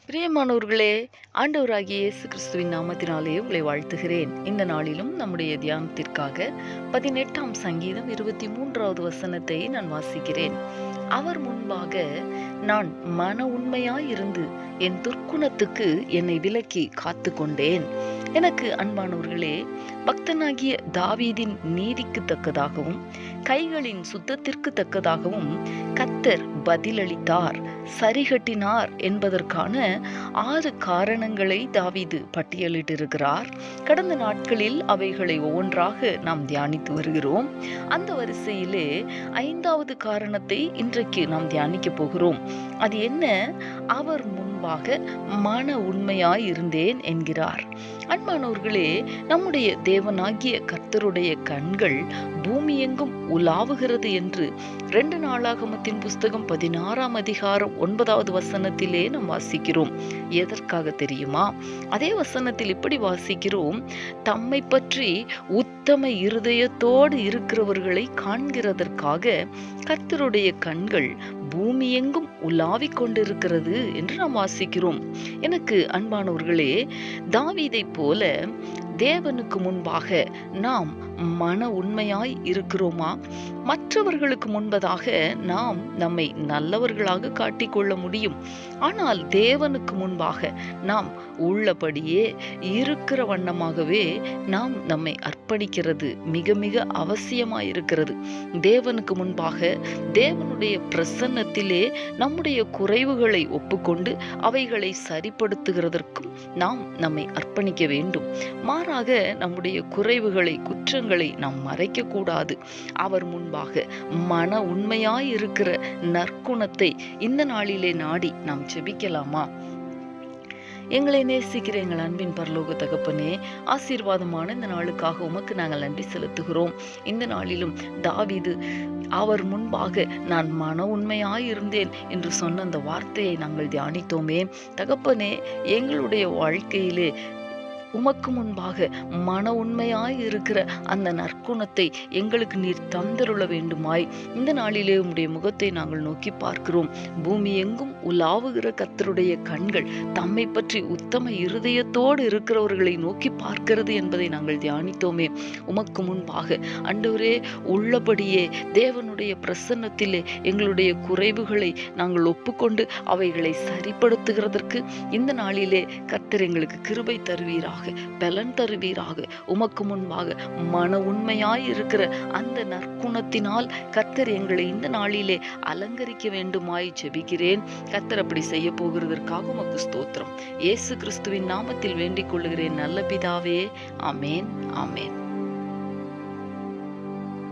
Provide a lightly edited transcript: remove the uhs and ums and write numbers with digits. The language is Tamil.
பிரியமானவர்களே, ஆண்டவராகிய இயேசு கிறிஸ்துவின் நாமத்தினாலே உங்களை வாழ்த்துகிறேன். இந்த நாளிலும் நம்முடைய தியானத்திற்காக 18ஆம் சங்கீதம் 23வது வசனத்தை நான் வாசிக்கிறேன். அவர் முன்பாக நான் மன உண்மையாயிருந்து என் துர்க்குணத்துக்கு என்னை விலக்கி காத்து கொண்டேன். எனக்கு அன்பானவர்களே, பக்தனாகிய தாவீதின் நீதிக்கு தக்கதாகவும் கைகளின் சுத்தத்திற்கு தக்கதாகவும் கர்த்தர் பதிலளித்தார், சரிகட்டினார் என்பதற்கான 6 காரணங்களை தாவீது பட்டியலிட்டிருக்கிறார். கடந்த நாட்களில் அவைகளை ஒவ்வொன்றாக நாம் தியானித்து வருகிறோம். அந்த வரிசையிலே 5வது காரணத்தை இன்றைக்கு நாம் தியானிக்க போகிறோம். அது என்ன? அவர் முன்பாக மன உண்மையாய் இருந்தேன் என்கிறார். அன்பானவர்களே, நம்முடைய தேவனாகிய கர்த்தருடைய கண்கள் பூமி எங்கும் உலாவுகிறது என்று 2 நாளாகமத்தின் புஸ்தகம் 16ஆம் அதிகாரம் 9வது வசனத்திலே நாம் வாசிக்கிறோம். எதற்காக தெரியுமா? அதே வசனத்தில் இப்படி வாசிக்கிறோம், தம்மை பற்றி உத்தம இருதயத்தோடு இருக்கிறவர்களை காண்கிறதற்காக கர்த்தருடைய கண்கள் பூமி எங்கும் உலாவிக் கொண்டிருக்கிறது என்று நாம் வாசிக்கிறோம். எனக்கு அன்பானவர்களே, தாவீதை போல தேவனுக்கு முன்பாக நாம் மன உண்மையாய் இருக்கிறோமா? மற்றவர்களுக்கு முன்பதாக நாம் நம்மை நல்லவர்களாக காட்டிக்கொள்ள முடியும். ஆனால் தேவனுக்கு முன்பாக நாம் உள்ளபடியே இருக்கிற வண்ணமாகவே நாம் நம்மை அர்ப்பணிக்கிறது மிக மிக அவசியமாயிருக்கிறது. தேவனுக்கு முன்பாக தேவனுடைய பிரசன்னத்திலே நம்முடைய குறைவுகளை ஒப்புக்கொண்டு அவைகளை சரிப்படுத்துகிறதற்கும் நாம் நம்மை அர்ப்பணிக்க வேண்டும். மாறாக நம்முடைய குறைவுகளை, குற்றங்களை நாம் மறைக்க கூடாது. அவர் முன்பாக மன உண்மையாயிருக்கிற நற்குணத்தை இந்த நாளிலே நாடி நாம் ஜெபிக்கலாமா? எங்களை நேசிக்கிற எங்கள் அன்பின் பரலோக தகப்பனே, ஆசீர்வாதமான இந்த நாளுக்காக உமக்கு நாங்கள் நன்றி செலுத்துகிறோம். இந்த நாளிலும் தாவீது அவர் முன்பாக நான் மன உண்மையாயிருந்தேன் என்று சொன்ன அந்த வார்த்தையை நாங்கள் தியானித்தோமே. தகப்பனே, எங்களுடைய வாழ்க்கையிலே உமக்கு முன்பாக மன உண்மையாய் இருக்கிற அந்த நற்குணத்தை எங்களுக்கு நீர் தந்தருள வேண்டுமாய் இந்த நாளிலே உம்முடைய முகத்தை நாங்கள் நோக்கி பார்க்கிறோம். பூமி எங்கும் உலாவுகிற கர்த்தருடைய கண்கள் தம்மை பற்றி உத்தம இருதயத்தோடு இருக்கிறவர்களை நோக்கி பார்க்கிறது என்பதை நாங்கள் தியானித்தோமே. உமக்கு முன்பாக ஆண்டவரே, உள்ளபடியே தேவனுடைய பிரசன்னத்திலே எங்களுடைய குறைவுகளை நாங்கள் ஒப்புக்கொண்டு அவைகளை சரிப்படுத்துகிறதற்கு இந்த நாளிலே கர்த்தர் எங்களுக்கு கிருபை தருவீராக, பலன் தருவீராக. உமக்கு முன்பாக மன உண்மையாய் இருக்கிற அந்த நற்குணத்தினால் கர்த்தர் எங்களை இந்த நாளிலே அலங்கரிக்க வேண்டுமாய் ஜெபிக்கிறேன். கர்த்தர் அப்படி செய்ய போகிறதற்காக உமக்கு ஸ்தோத்திரம். இயேசு கிறிஸ்துவின் நாமத்தில் வேண்டிக் கொள்ளுகிறேன் நல்ல பிதாவே. ஆமேன், ஆமேன்.